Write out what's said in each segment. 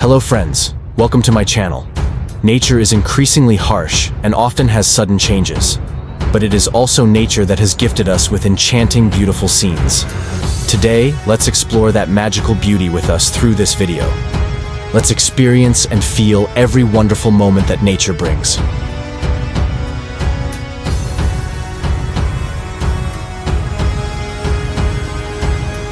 Hello friends, welcome to my channel. Nature is increasingly harsh and often has sudden changes, but it is also nature that has gifted us with enchanting, beautiful scenes. Today, let's explore that magical beauty with us through this video. Let's experience and feel every wonderful moment that nature brings.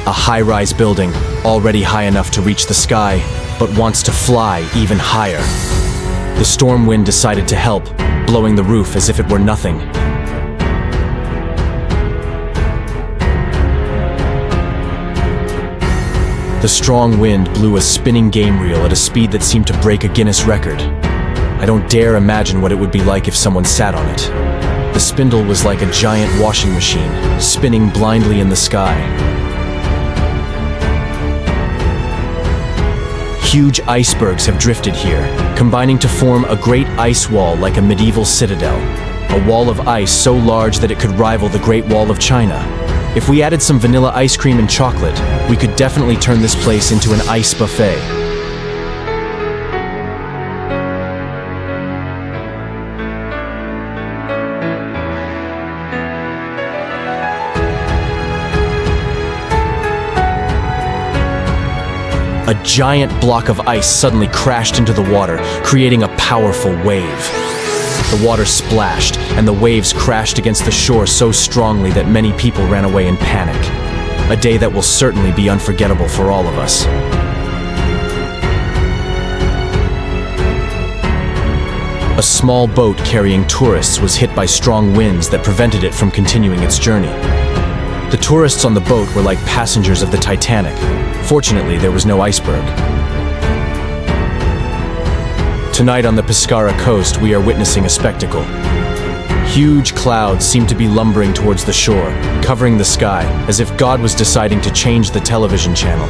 A high-rise building, already high enough to reach the sky, but wants to fly even higher. The storm wind decided to help, blowing the roof as if it were nothing. The strong wind blew a spinning game reel at a speed that seemed to break a Guinness record. I don't dare imagine what it would be like if someone sat on it. The spindle was like a giant washing machine, spinning blindly in the sky. Huge icebergs have drifted here, combining to form a great ice wall like a medieval citadel. A wall of ice so large that it could rival the Great Wall of China. If we added some vanilla ice cream and chocolate, we could definitely turn this place into an ice buffet. A giant block of ice suddenly crashed into the water, creating a powerful wave. The water splashed, and the waves crashed against the shore so strongly that many people ran away in panic. A day that will certainly be unforgettable for all of us. A small boat carrying tourists was hit by strong winds that prevented it from continuing its journey. The tourists on the boat were like passengers of the Titanic. Fortunately, there was no iceberg. Tonight on the Pescara coast, we are witnessing a spectacle. Huge clouds seem to be lumbering towards the shore, covering the sky, as if God was deciding to change the television channel.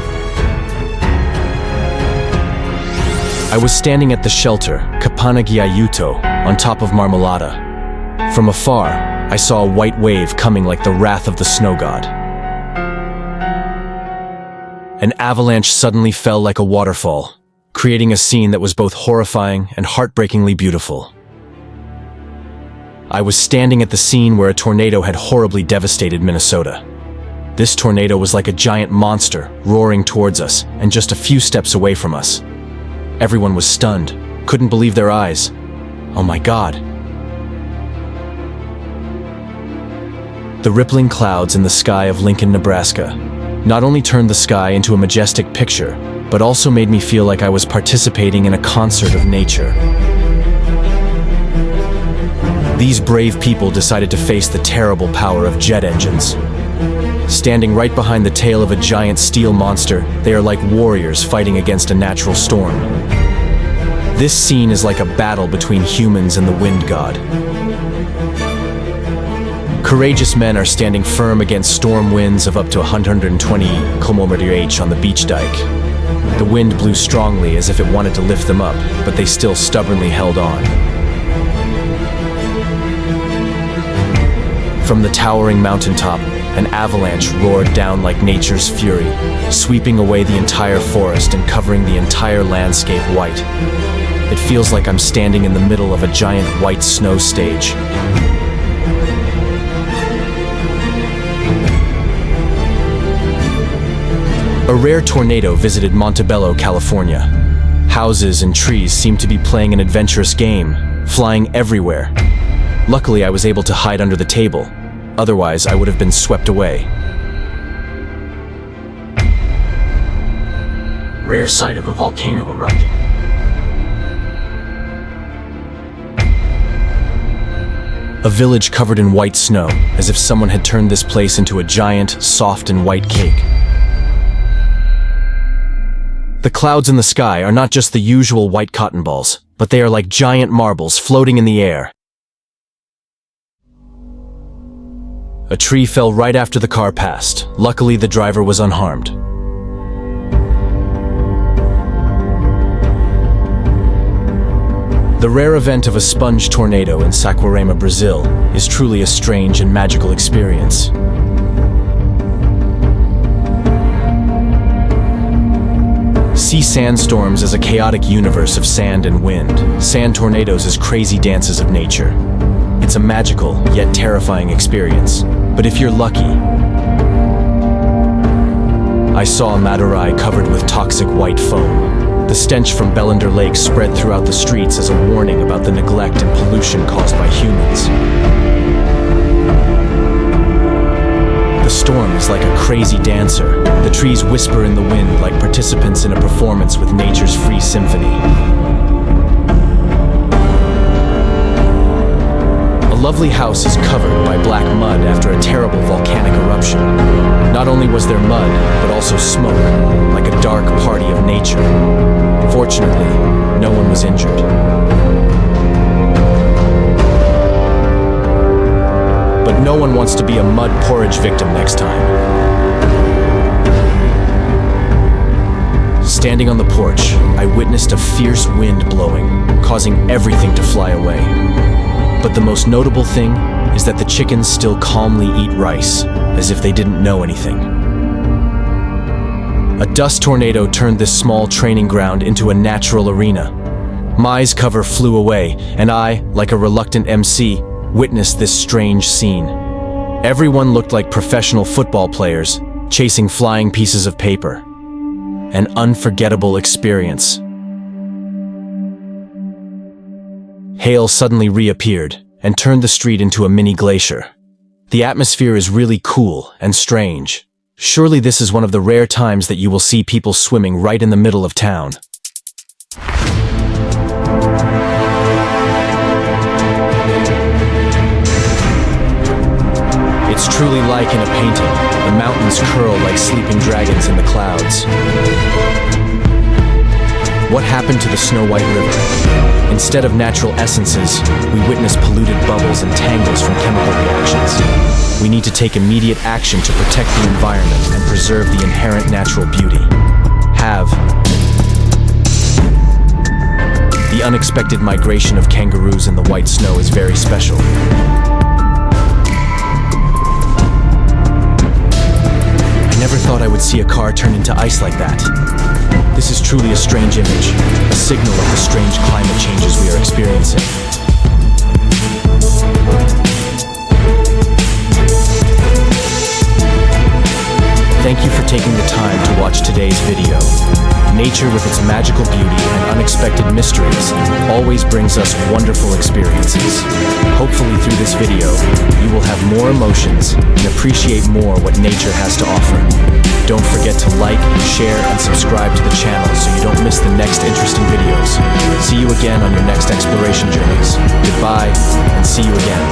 I was standing at the shelter, Capanaghiaiuto, on top of Marmolada. From afar, I saw a white wave coming like the wrath of the snow god. An avalanche suddenly fell like a waterfall, creating a scene that was both horrifying and heartbreakingly beautiful. I was standing at the scene where a tornado had horribly devastated Minnesota. This tornado was like a giant monster, roaring towards us, and just a few steps away from us. Everyone was stunned, couldn't believe their eyes. Oh my God. The rippling clouds in the sky of Lincoln, Nebraska, not only turned the sky into a majestic picture, but also made me feel like I was participating in a concert of nature. These brave people decided to face the terrible power of jet engines. Standing right behind the tail of a giant steel monster, they are like warriors fighting against a natural storm. This scene is like a battle between humans and the wind god. Courageous men are standing firm against storm winds of up to 120 km/h on the beach dike. The wind blew strongly as if it wanted to lift them up, but they still stubbornly held on. From the towering mountaintop, an avalanche roared down like nature's fury, sweeping away the entire forest and covering the entire landscape white. It feels like I'm standing in the middle of a giant white snow stage. A rare tornado visited Montebello, California. Houses and trees seemed to be playing an adventurous game, flying everywhere. Luckily, I was able to hide under the table. Otherwise, I would have been swept away. Rare sight of a volcano erupting. A village covered in white snow, as if someone had turned this place into a giant, soft and white cake. The clouds in the sky are not just the usual white cotton balls, but they are like giant marbles floating in the air. A tree fell right after the car passed. Luckily, the driver was unharmed. The rare event of a sponge tornado in Saquarema, Brazil, is truly a strange and magical experience. See sandstorms as a chaotic universe of sand and wind, sand tornadoes as crazy dances of nature. It's a magical, yet terrifying experience. But if you're lucky, I saw a Madurai covered with toxic white foam. The stench from Bellender Lake spread throughout the streets as a warning about the neglect and pollution caused by humans. The storm is like a crazy dancer. The trees whisper in the wind like participants in a performance with nature's free symphony. A lovely house is covered by black mud after a terrible volcanic eruption. Not only was there mud, but also smoke, like a dark party of nature. Fortunately, no one was injured. But no one wants to be a mud porridge victim next time. Standing on the porch, I witnessed a fierce wind blowing, causing everything to fly away. But the most notable thing is that the chickens still calmly eat rice, as if they didn't know anything. A dust tornado turned this small training ground into a natural arena. Mai's cover flew away, and I, like a reluctant MC, witnessed this strange scene. Everyone looked like professional football players, chasing flying pieces of paper. An unforgettable experience. Hail suddenly reappeared and turned the street into a mini glacier. The atmosphere is really cool and strange. Surely this is one of the rare times that you will see people swimming right in the middle of town. It's truly like in a painting. The mountains curl like sleeping dragons in the clouds. What happened to the Snow White River? Instead of natural essences, we witness polluted bubbles and tangles from chemical reactions. We need to take immediate action to protect the environment and preserve the inherent natural beauty. The unexpected migration of kangaroos in the white snow is very special. I never thought I would see a car turn into ice like that. This is truly a strange image, a signal of the strange climate changes we are experiencing. Thank you for taking the time to watch today's video. Nature, with its magical beauty and unexpected mysteries, always brings us wonderful experiences. Hopefully through this video, you will have more emotions and appreciate more what nature has to offer. Don't forget to like, share, and subscribe to the channel so you don't miss the next interesting videos. See you again on your next exploration journeys. Goodbye, and see you again.